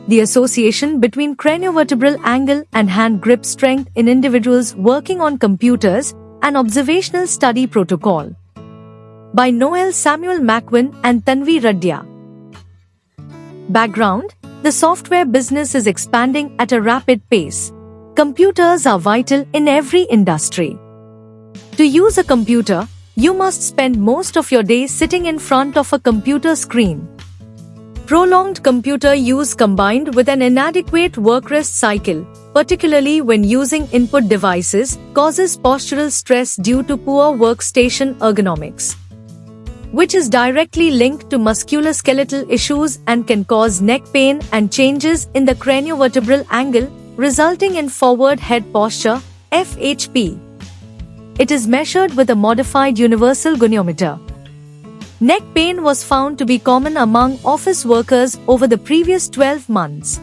the association between craniovertebral angle and hand grip strength in individuals working on computers, an observational study protocol. By Noel Samuel McQuinn and Tanvi Radhya. Background: the software business is expanding at a rapid pace. Computers are vital in every industry. To use a computer, you must spend most of your day sitting in front of a computer screen. Prolonged computer use combined with an inadequate work-rest cycle, particularly when using input devices, causes postural stress due to poor workstation ergonomics, which is directly linked to musculoskeletal issues and can cause neck pain and changes in the craniovertebral angle, resulting in forward head posture, FHP. It is measured with a modified universal goniometer. Neck pain was found to be common among office workers over the previous 12 months.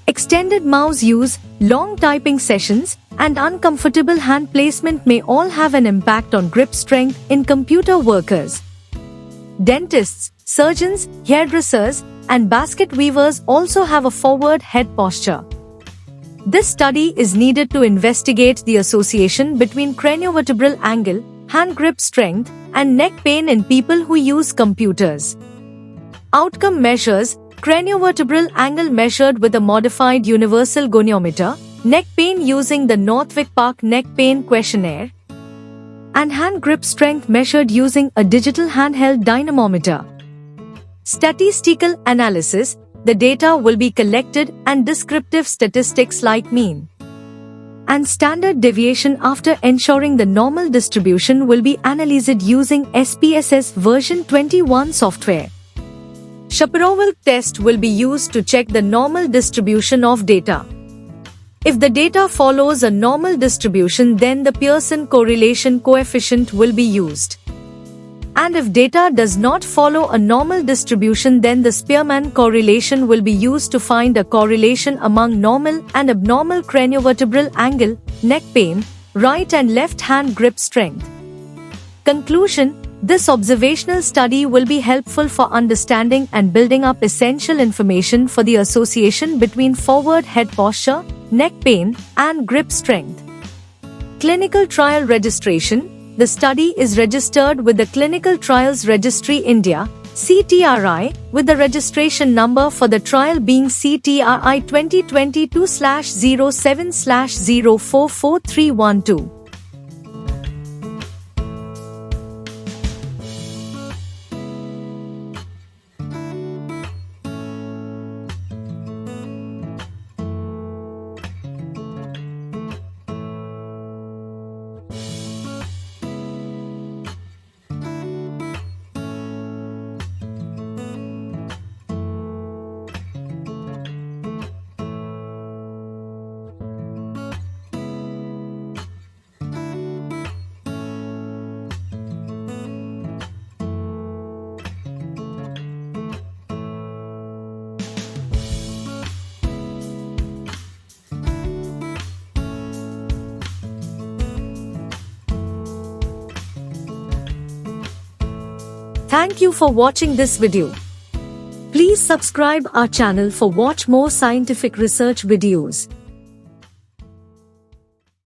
Extended mouse use, long typing sessions, and uncomfortable hand placement may all have an impact on grip strength in computer workers. Dentists, surgeons, hairdressers, and basket weavers also have a forward head posture. This study is needed to investigate the association between craniovertebral angle, hand grip strength, and neck pain in people who use computers. Outcome measures: craniovertebral angle measured with a modified universal goniometer, neck pain using the Northwick Park Neck Pain Questionnaire, and hand grip strength measured using a digital handheld dynamometer. Statistical analysis: the data will be collected and descriptive statistics like mean and standard deviation after ensuring the normal distribution will be analyzed using SPSS version 21 software. Shapiroval test will be used to check the normal distribution of data. If the data follows a normal distribution, then the Pearson correlation coefficient will be used. And if data does not follow a normal distribution, then the Spearman correlation will be used to find a correlation among normal and abnormal craniovertebral angle, neck pain, right and left hand grip strength. Conclusion: this observational study will be helpful for understanding and building up essential information for the association between forward head posture, neck pain, and grip strength. Clinical trial registration: the study is registered with the Clinical Trials Registry India, CTRI, with the registration number for the trial being CTRI 2022/07/044312. Thank you for watching this video. Please subscribe our channel for watch more scientific research videos.